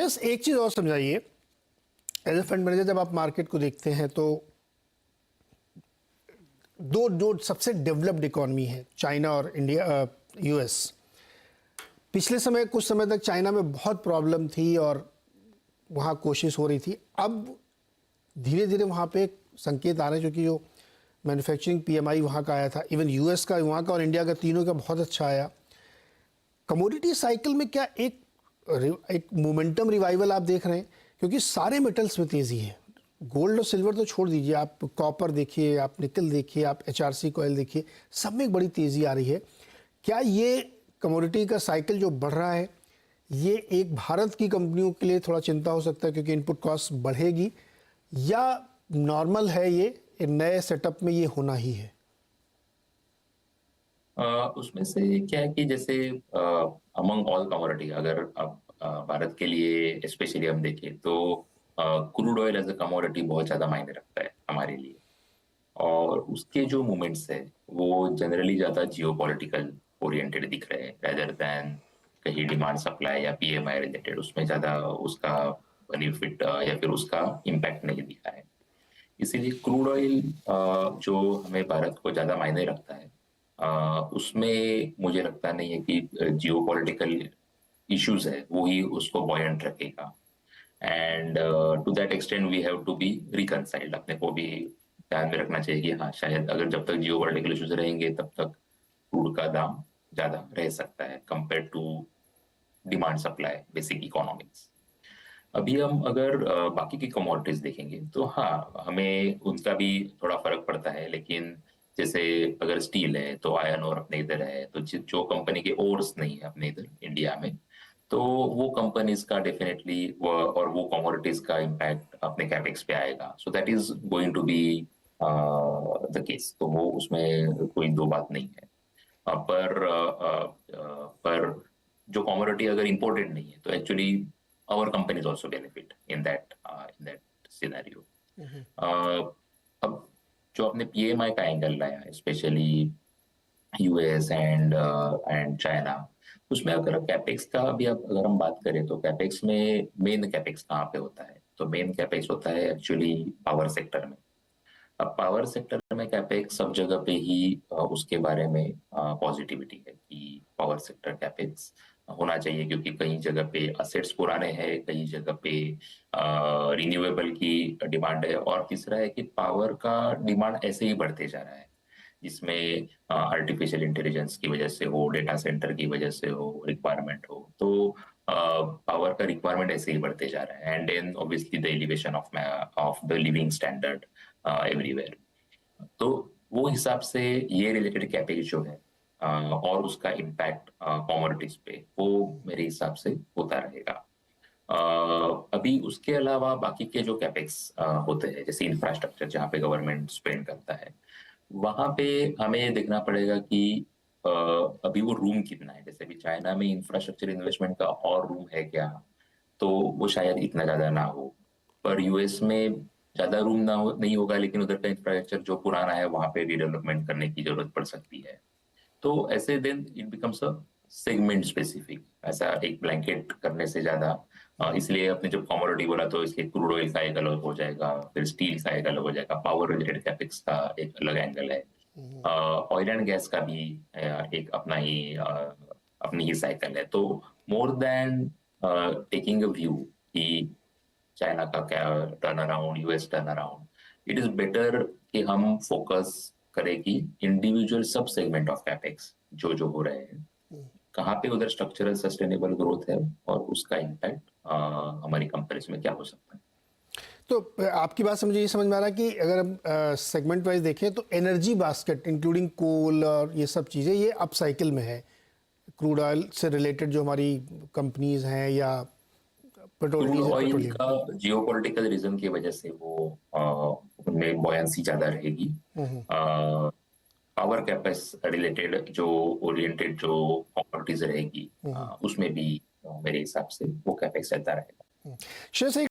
श्रेयस, एक चीज और समझाइए। एज ए फंड मैनेजर जब आप मार्केट को देखते हैं तो दो जो सबसे डेवलप्ड इकोनॉमी है, चाइना और इंडिया, यूएस। पिछले कुछ समय तक चाइना में बहुत प्रॉब्लम थी और वहाँ कोशिश हो रही थी। अब धीरे धीरे वहाँ पे संकेत आ रहे हैं, क्योंकि जो मैन्युफैक्चरिंग पीएमआई वहाँ का आया था, इवन यूएस का, वहाँ का और इंडिया का, तीनों का बहुत अच्छा आया। कमोडिटी साइकिल में क्या एक मोमेंटम रिवाइवल आप देख रहे हैं? क्योंकि सारे मेटल्स में तेज़ी है। गोल्ड और सिल्वर तो छोड़ दीजिए, आप कॉपर देखिए, आप निकल देखिए, आप एचआरसी कॉयल देखिए, सब में एक बड़ी तेज़ी आ रही है। क्या ये कमोडिटी का साइकिल जो बढ़ रहा है, ये एक भारत की कंपनियों के लिए थोड़ा चिंता हो सकता है क्योंकि इनपुट कॉस्ट बढ़ेगी, या नॉर्मल है ये नए सेटअप में ये होना ही है? उसमें से क्या है कि जैसे अमंग ऑल कमोडिटी, अगर आप भारत के लिए स्पेशली हम देखें तो crude oil as a commodity बहुत ज़्यादा मायने रखता है हमारे लिए। और उसके जो मूवमेंट्स है वो जनरली ज़्यादा जियोपॉलिटिकल ओरिएंटेड दिख रहे हैं, रेदर दैन कहीं डिमांड सप्लाई या पीएमआई रिलेटेड। उसमें ज़्यादा उसका बेनिफिट या फिर उसका इम्पैक्ट नहीं दिखा है। इसीलिए क्रूड ऑयल जो हमें भारत को ज़्यादा मायने रखता है, उसमें मुझे लगता नहीं है कि जियोपॉलिटिकल इश्यूज है वो ही उसको बॉयंट रखेगा। And to that extent we have to be reconciled. अपने को भी ध्यान में रखना चाहिए कि हाँ, शायद अगर जब तक जियोपॉलिटिकल इश्यूज रहेंगे तब तक क्रूड का दाम ज़्यादा रह सकता है compare to demand supply basic economics. अभी हम अगर बाकी की कमोडिटीज देखेंगे तो हाँ, हमें उनका भी थोड़ा फर्क पड़ता है। लेकिन जैसे अगर स्टील है तो आयरन ओर अपने इधर है, तो जो कंपनी के ओर्स नहीं है अपने इधर इंडिया में, तो वो कंपनीज का डेफिनेटली और वो कमोडिटीज का इम्पैक्ट अपने कैपेक्स पे आएगा। So that is going to be the case. तो वो उसमें कोई दो बात नहीं है। पर जो कमोडिटी अगर इंपोर्टेड नहीं है तो actually our companies also benefit in that scenario. अब जो आपने पीएमआई का एंगल लाया है, स्पेशली यूएस एंड चाइना, उसमें अगर कैपेक्स का भी अगर हम बात करें तो कैपेक्स में मेन कैपेक्स कहाँ पे होता है? तो मेन कैपेक्स होता है एक्चुअली पावर सेक्टर में। अब पावर सेक्टर में कैपेक्स सब जगह पे ही उसके बारे में पॉजिटिविटी है कि पावर सेक्टर कैपेक्स होना चाहिए, क्योंकि कई जगह पे असेट्स पुराने हैं, कई जगह पे रिन्यूएबल की डिमांड है, और तीसरा है कि पावर का डिमांड ऐसे ही बढ़ते जा रहा है, जिसमें आर्टिफिशियल इंटेलिजेंस की वजह से हो, डेटा सेंटर की वजह से हो, रिक्वायरमेंट हो। तो पावर का रिक्वायरमेंट ऐसे ही बढ़ते जा रहा है। And then obviously the elevation of the living standard everywhere. तो वो हिसाब से ये रिलेटेड कैपेक्स जो है और उसका इम्पैक्ट कमोडिटीज पे, वो मेरे हिसाब से होता रहेगा। अभी उसके अलावा बाकी के जो कैपेक्स होते हैं, जैसे इंफ्रास्ट्रक्चर जहाँ पे गवर्नमेंट स्पेंड करता है, वहां पे हमें देखना पड़ेगा कि अभी वो रूम कितना है। जैसे अभी चाइना में इंफ्रास्ट्रक्चर इन्वेस्टमेंट का और रूम है क्या, तो वो शायद इतना ज्यादा ना हो। पर यूएस में ज्यादा रूम ना हो नहीं होगा, लेकिन उधर का इंफ्रास्ट्रक्चर जो पुराना है वहां पे रिडेवलपमेंट करने की जरूरत पड़ सकती है। तो ऐसे then it becomes a segment specific, ऐसा एक ब्लैंकेट करने से ज्यादा। इसलिए अपने जब कमोडिटी बोला तो इसलिए क्रूड ऑयल का एक अलग हो जाएगा, फिर स्टील का एक अलग हो जाएगा, पावर रिलेटेड कैपेक्स का एक अलग एंगल है, ऑयल एंड गैस का भी एक अपनी ही साइकिल है। तो more than taking a view कि चाइना का क्या turn around, US turn around, it is better कि हम फोकस करें कि इंडिविजुअल सब सेगमेंट ऑफ कैपेक्स जो जो हो रहे हैं, कहाँ पे उधर स्ट्रक्चरल सस्टेनेबल ग्रोथ है और उसका इम्पैक्ट हमारी कंपनीज में क्या हो सकता है। तो आपकी बात से मुझे ये समझ में आ रहा है कि अगर हम सेगमेंट वाइज देखें तो एनर्जी बास्केट इंक्लूडिंग कोल और ये सब चीज़ें ये अप साइकिल में है। क्रूड ऑयल से रिलेटेड जो हमारी कंपनीज हैं या petrol crude diesel oil petroleum. का जियोपॉलिटिकल रीजन की वजह से वो उनमें बॉयंसी ज्यादा रहेगी। पावर कैपेक्स रिलेटेड जो ओरिएंटेड जो कमोडिटीज रहेगी, उसमें भी मेरे हिसाब से वो कैपेक्स रहता रहेगा। शेष एक